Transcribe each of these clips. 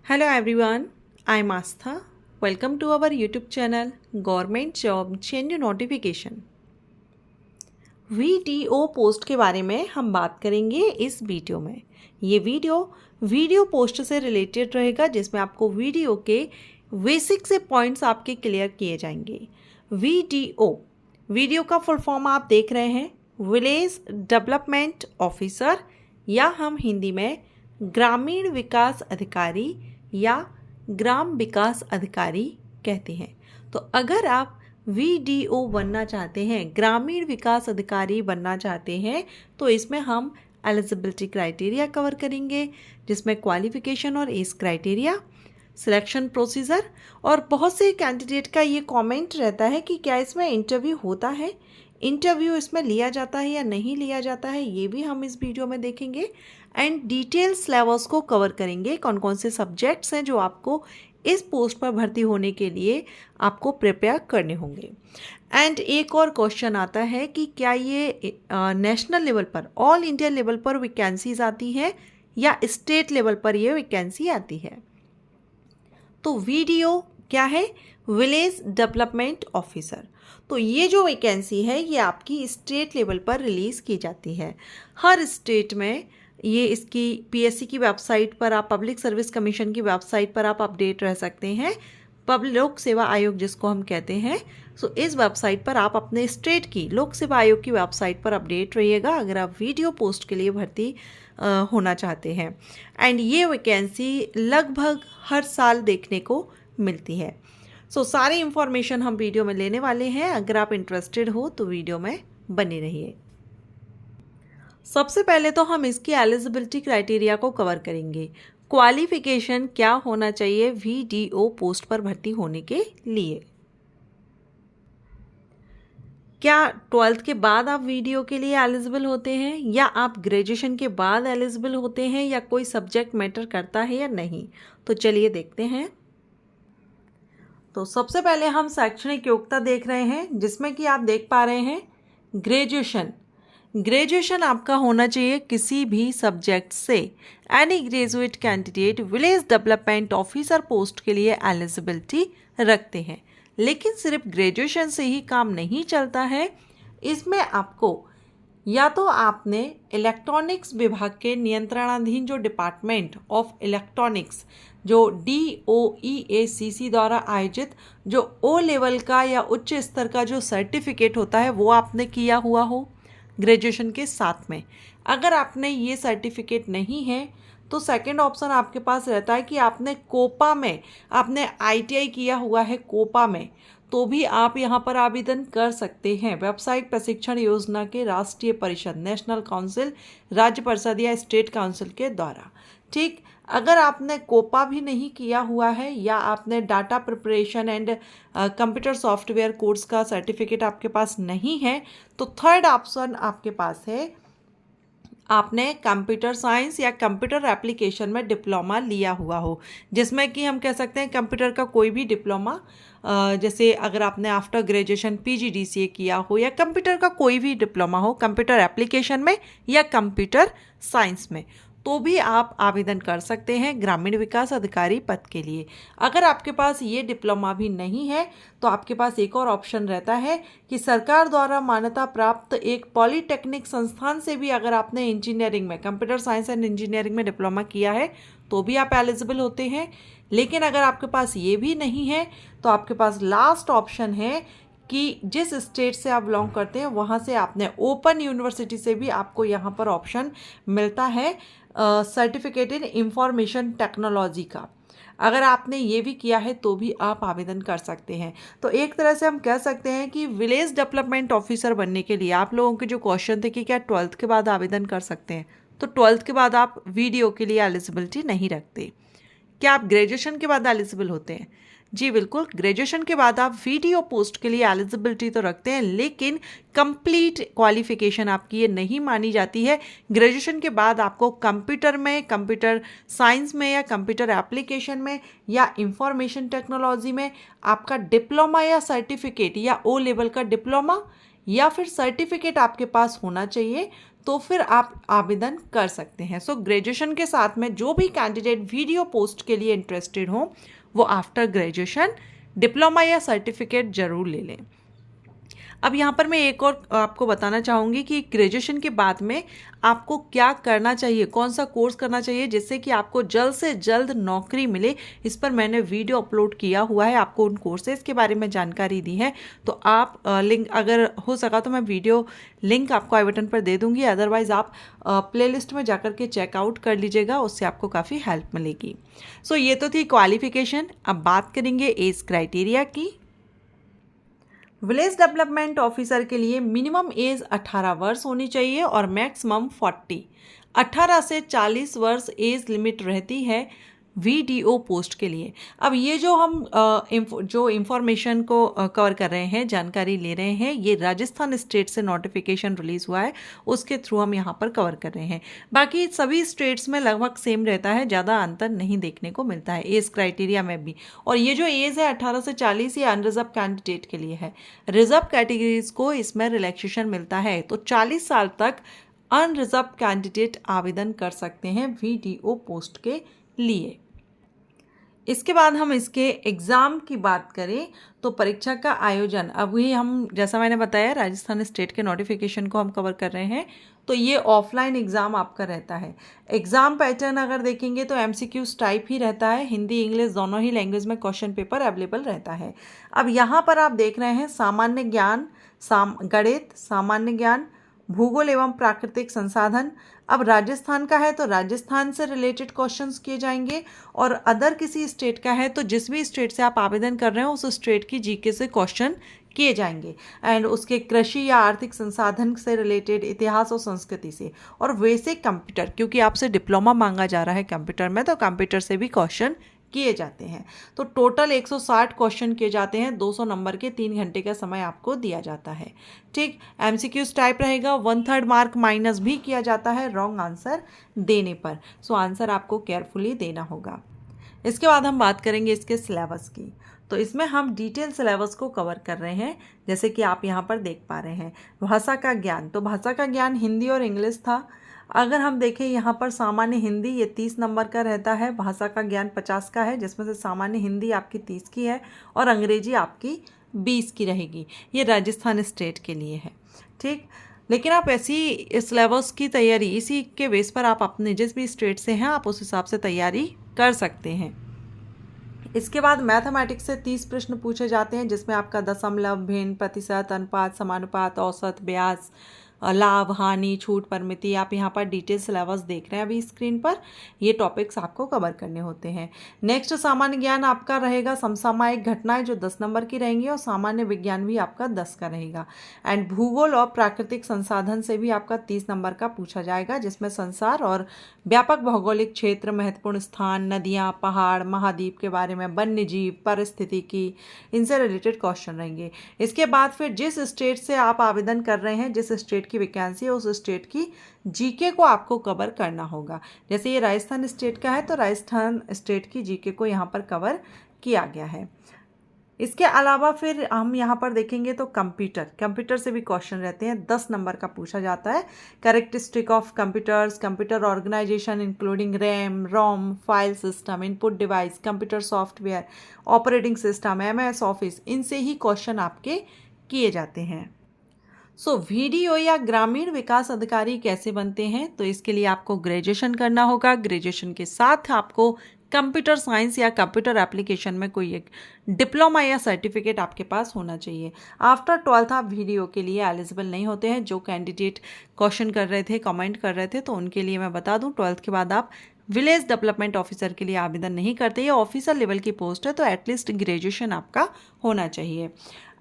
Hello everyone, I am Astha. Welcome to our YouTube channel Government Job Change Notification. VDO post के बारे में हम बात करेंगे इस वीडियो में। ये वीडियो पोस्ट से रिलेटेड रहेगा जिसमें आपको वीडियो के बेसिक से पॉइंट्स आपके क्लियर किए जाएंगे। वीडियो का फुल फॉर्म आप देख रहे हैं, विलेज डेवलपमेंट ऑफिसर या हम हिंदी में ग्रामीण विकास अधिकारी या ग्राम विकास अधिकारी कहते हैं। तो अगर आप VDO बनना चाहते हैं, ग्रामीण विकास अधिकारी बनना चाहते हैं, तो इसमें हम एलिजिबिलिटी क्राइटेरिया कवर करेंगे जिसमें क्वालिफिकेशन और एज क्राइटेरिया, सिलेक्शन प्रोसीजर और बहुत से कैंडिडेट का ये कमेंट रहता है कि क्या इसमें इंटरव्यू होता है, इंटरव्यू इसमें लिया जाता है या नहीं लिया जाता है, ये भी हम इस वीडियो में देखेंगे। एंड डिटेल सिलेबस को कवर करेंगे, कौन कौन से सब्जेक्ट्स हैं जो आपको इस पोस्ट पर भर्ती होने के लिए आपको प्रिपेयर करने होंगे। एंड एक और क्वेश्चन आता है कि क्या ये नेशनल लेवल पर, ऑल इंडिया लेवल पर वैकेंसीज आती है या स्टेट लेवल पर ये वैकेंसी आती है। तो VDO क्या है? Village development officer. तो ये जो वैकेंसी है ये आपकी स्टेट लेवल पर रिलीज़ की जाती है। हर स्टेट में ये इसकी PSC की वेबसाइट पर, आप पब्लिक सर्विस कमीशन की वेबसाइट पर आप अपडेट रह सकते हैं। पब्लिक लोक सेवा आयोग जिसको हम कहते हैं, सो इस वेबसाइट पर आप अपने स्टेट की लोक सेवा आयोग की वेबसाइट पर अपडेट रहिएगा अगर आप वीडियो पोस्ट के लिए भर्ती होना चाहते हैं। एंड ये वैकेंसी लगभग हर साल देखने को मिलती है। सो सारी इंफॉर्मेशन हम वीडियो में लेने वाले हैं। अगर आप इंटरेस्टेड हो तो वीडियो में बने रहिए। सबसे पहले तो हम इसकी एलिजिबिलिटी क्राइटेरिया को कवर करेंगे। क्वालिफिकेशन क्या होना चाहिए VDO पोस्ट पर भर्ती होने के लिए। क्या 12th के बाद आप VDO के लिए एलिजिबल होते हैं या आप ग्रेजुएशन के बाद एलिजिबल होते हैं या कोई सब्जेक्ट मैटर करता है या नहीं, तो चलिए देखते हैं। तो सबसे पहले हम शैक्षणिक योग्यता देख रहे हैं जिसमें कि आप देख पा रहे हैं ग्रेजुएशन आपका होना चाहिए किसी भी सब्जेक्ट से। Any graduate candidate village development officer post के लिए एलिजिबिलिटी रखते हैं। लेकिन सिर्फ ग्रेजुएशन से ही काम नहीं चलता है, इसमें आपको या तो आपने इलेक्ट्रॉनिक्स विभाग के नियंत्रणाधीन जो डिपार्टमेंट ऑफ इलेक्ट्रॉनिक्स जो DOEACC द्वारा आयोजित जो O लेवल का या उच्च स्तर का जो सर्टिफिकेट होता है वो आपने किया हुआ हो ग्रेजुएशन के साथ में। अगर आपने ये सर्टिफिकेट नहीं है तो सेकंड ऑप्शन आपके पास रहता है कि आपने कोपा में, आपने ITI किया हुआ है कोपा में, तो भी आप यहाँ पर आवेदन कर सकते हैं। वेबसाइट प्रशिक्षण योजना के राष्ट्रीय परिषद, नेशनल काउंसिल, राज्य परिषद या स्टेट काउंसिल के द्वारा। ठीक, अगर आपने कोपा भी नहीं किया हुआ है या आपने data preparation and computer software course का सर्टिफिकेट आपके पास नहीं है, तो थर्ड ऑप्शन आपके पास है आपने कंप्यूटर साइंस या कंप्यूटर एप्लीकेशन में डिप्लोमा लिया हुआ हो, जिसमें कि हम कह सकते हैं कंप्यूटर का कोई भी डिप्लोमा, जैसे अगर आपने आफ्टर ग्रेजुएशन PGDCA किया हो या कंप्यूटर का कोई भी डिप्लोमा हो कंप्यूटर एप्लीकेशन में या कंप्यूटर साइंस में, तो भी आप आवेदन कर सकते हैं ग्रामीण विकास अधिकारी पद के लिए। अगर आपके पास ये डिप्लोमा भी नहीं है तो आपके पास एक और ऑप्शन रहता है कि सरकार द्वारा मान्यता प्राप्त एक पॉलीटेक्निक संस्थान से भी अगर आपने इंजीनियरिंग में, कंप्यूटर साइंस एंड इंजीनियरिंग में डिप्लोमा किया है तो भी आप एलिजिबल होते हैं। लेकिन अगर आपके पास ये भी नहीं है तो आपके पास लास्ट ऑप्शन है कि जिस स्टेट से आप बिलोंग करते हैं वहाँ से आपने ओपन यूनिवर्सिटी से भी आपको यहाँ पर ऑप्शन मिलता है सर्टिफिकेट इन इंफॉर्मेशन टेक्नोलॉजी का। अगर आपने ये भी किया है तो भी आप आवेदन कर सकते हैं। तो एक तरह से हम कह सकते हैं कि विलेज डेवलपमेंट ऑफिसर बनने के लिए आप लोगों के जो क्वेश्चन थे कि क्या 12th के बाद आवेदन कर सकते हैं, तो 12th के बाद आप VDO के लिए एलिजिबिलिटी नहीं रखते। क्या आप ग्रेजुएशन के बाद एलिजिबल होते हैं? जी बिल्कुल, ग्रेजुएशन के बाद आप VDO पोस्ट के लिए एलिजिबिलिटी तो रखते हैं, लेकिन कंप्लीट क्वालिफिकेशन आपकी ये नहीं मानी जाती है। ग्रेजुएशन के बाद आपको कंप्यूटर में, कंप्यूटर साइंस में या कंप्यूटर एप्लीकेशन में या इंफॉर्मेशन टेक्नोलॉजी में आपका डिप्लोमा या सर्टिफिकेट या O लेवल का डिप्लोमा या फिर सर्टिफिकेट आपके पास होना चाहिए, तो फिर आप आवेदन कर सकते हैं। सो ग्रेजुएशन के साथ में जो भी कैंडिडेट वीडियो पोस्ट के लिए इंटरेस्टेड हो वो आफ्टर ग्रेजुएशन डिप्लोमा या सर्टिफिकेट जरूर ले लें। अब यहाँ पर मैं एक और आपको बताना चाहूँगी कि ग्रेजुएशन के बाद में आपको क्या करना चाहिए, कौन सा कोर्स करना चाहिए जिससे कि आपको जल्द से जल्द नौकरी मिले। इस पर मैंने वीडियो अपलोड किया हुआ है, आपको उन कोर्सेज के बारे में जानकारी दी है। तो आप लिंक अगर हो सका तो मैं वीडियो लिंक आपको आई बटन पर दे दूँगी, अदरवाइज़ आप प्लेलिस्ट में जाकर के चेकआउट कर लीजिएगा, उससे आपको काफ़ी हेल्प मिलेगी। सो ये तो थी क्वालिफिकेशन। अब बात करेंगे एज क्राइटेरिया की। विलेज डेवलपमेंट ऑफिसर के लिए मिनिमम एज 18 वर्ष होनी चाहिए और मैक्सिमम 40। 18 से 40 वर्ष एज लिमिट रहती है वीडीओ पोस्ट के लिए। अब ये जो हम जो इंफॉर्मेशन को कवर कर रहे हैं, जानकारी ले रहे हैं, ये राजस्थान स्टेट से नोटिफिकेशन रिलीज हुआ है, उसके थ्रू हम यहाँ पर कवर कर रहे हैं। बाकी सभी स्टेट्स में लगभग सेम रहता है, ज़्यादा अंतर नहीं देखने को मिलता है एज क्राइटेरिया में भी। और ये जो एज है 18 से 40 ये अनरिजर्व कैंडिडेट के लिए है। रिजर्व कैटेगरीज को इसमें रिलैक्सेशन मिलता है, तो 40 साल तक अनरिजर्व कैंडिडेट आवेदन कर सकते हैं वीडीओ पोस्ट के लिए। इसके बाद हम इसके एग्ज़ाम की बात करें तो परीक्षा का आयोजन, अभी हम जैसा मैंने बताया राजस्थान स्टेट के नोटिफिकेशन को हम कवर कर रहे हैं, तो ये ऑफलाइन एग्ज़ाम आपका रहता है। एग्ज़ाम पैटर्न अगर देखेंगे तो एमसीक्यूज टाइप ही रहता है, हिंदी इंग्लिश दोनों ही लैंग्वेज में क्वेश्चन पेपर अवेलेबल रहता है। अब यहाँ पर आप देख रहे हैं सामान्य ज्ञान, गणित, सामान्य ज्ञान, भूगोल एवं प्राकृतिक संसाधन। अब राजस्थान का है तो राजस्थान से रिलेटेड क्वेश्चंस किए जाएंगे, और अदर किसी स्टेट का है तो जिस भी स्टेट से आप आवेदन कर रहे हो उस स्टेट की जीके से क्वेश्चन किए जाएंगे, एंड उसके कृषि या आर्थिक संसाधन से रिलेटेड, इतिहास और संस्कृति से, और वैसे कंप्यूटर, क्योंकि आपसे डिप्लोमा मांगा जा रहा है कंप्यूटर में, तो कंप्यूटर से भी क्वेश्चन किए जाते हैं। तो टोटल 160 क्वेश्चन किए जाते हैं, 200 नंबर के, 3 घंटे का समय आपको दिया जाता है। ठीक, एमसीक्यूज टाइप रहेगा, 1/3 मार्क माइनस भी किया जाता है रॉन्ग आंसर देने पर। सो आंसर आपको केयरफुली देना होगा। इसके बाद हम बात करेंगे इसके सिलेबस की। तो इसमें हम डिटेल सिलेबस को कवर कर रहे हैं, जैसे कि आप यहाँ पर देख पा रहे हैं। भाषा का ज्ञान, तो भाषा का ज्ञान हिंदी और इंग्लिश था। अगर हम देखें यहाँ पर सामान्य हिंदी ये 30 नंबर का रहता है, भाषा का ज्ञान 50 का है, जिसमें से सामान्य हिंदी आपकी 30 की है और अंग्रेजी आपकी 20 की रहेगी। ये राजस्थान स्टेट के लिए है। ठीक, लेकिन आप ऐसी सिलेबस की तैयारी इसी के बेस पर आप अपने जिस भी स्टेट से हैं आप उस हिसाब से तैयारी कर सकते हैं। इसके बाद मैथमेटिक्स से 30 प्रश्न पूछे जाते हैं, जिसमें आपका दशमलव, भिन्न, प्रतिशत, अनुपात, समानुपात, औसत, ब्याज, लाभ, हानि, छूट, परिमिति, आप यहाँ पर डिटेल सिलेबस देख रहे हैं अभी स्क्रीन पर, ये टॉपिक्स आपको कवर करने होते हैं। नेक्स्ट सामान्य ज्ञान आपका रहेगा समसामयिक घटनाएं जो 10 नंबर की रहेंगी, और सामान्य विज्ञान भी आपका 10 का रहेगा। एंड भूगोल और प्राकृतिक संसाधन से भी आपका 30 नंबर का पूछा जाएगा, जिसमें संसार और व्यापक भौगोलिक क्षेत्र, महत्वपूर्ण स्थान, नदियाँ, पहाड़, महाद्वीप के बारे में, वन्य जीव, परिस्थितिकी, इनसे रिलेटेड क्वेश्चन रहेंगे। इसके बाद फिर जिस स्टेट से आप आवेदन कर रहे हैं, जिस स्टेट की वैकेंसी है, उस स्टेट की जीके को आपको कवर करना होगा। जैसे ये राजस्थान स्टेट का है तो राजस्थान स्टेट की जीके को यहाँ पर कवर किया गया है। इसके अलावा फिर हम यहाँ पर देखेंगे तो कंप्यूटर से भी क्वेश्चन रहते हैं, 10 नंबर का पूछा जाता है। Characteristic of computers, computer organisation including RAM, ROM, file system, input device, computer software, operating system, MS Office, इनसे ही क्वेश्चन आपके किए जाते हैं। सो वीडियो या ग्रामीण विकास अधिकारी कैसे बनते हैं, तो इसके लिए आपको ग्रेजुएशन करना होगा। ग्रेजुएशन के साथ आपको कंप्यूटर साइंस या कंप्यूटर एप्लीकेशन में कोई एक डिप्लोमा या सर्टिफिकेट आपके पास होना चाहिए। आफ्टर 12th आप वीडियो के लिए एलिजिबल नहीं होते हैं। जो कैंडिडेट क्वेश्चन कर रहे थे, कमेंट कर रहे थे, तो उनके लिए मैं बता दूं 12th के बाद आप विलेज डेवलपमेंट ऑफिसर के लिए आवेदन नहीं करते। ये ऑफिसर लेवल की पोस्ट है, तो एटलीस्ट ग्रेजुएशन आपका होना चाहिए।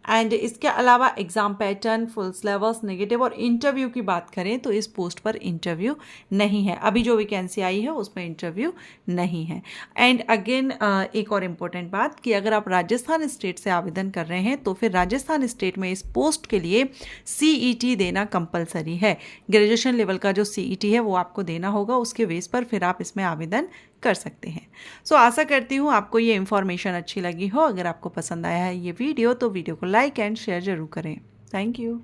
एंड इसके अलावा exam pattern, full syllabus, negative और इंटरव्यू की बात करें तो इस पोस्ट पर इंटरव्यू नहीं है। अभी जो वैकेंसी आई है उसमें इंटरव्यू नहीं है। एंड अगेन एक और इम्पोर्टेंट बात कि अगर आप राजस्थान स्टेट से आवेदन कर रहे हैं तो फिर राजस्थान स्टेट में इस पोस्ट के लिए CET देना कंपलसरी है। ग्रेजुएशन लेवल का जो CET है वो आपको देना होगा, उसके बेस पर फिर आप इसमें आवेदन कर सकते हैं। सो आशा करती हूँ आपको ये इन्फॉर्मेशन अच्छी लगी हो। अगर आपको पसंद आया है ये वीडियो तो वीडियो को लाइक एंड शेयर जरूर करें। Thank you.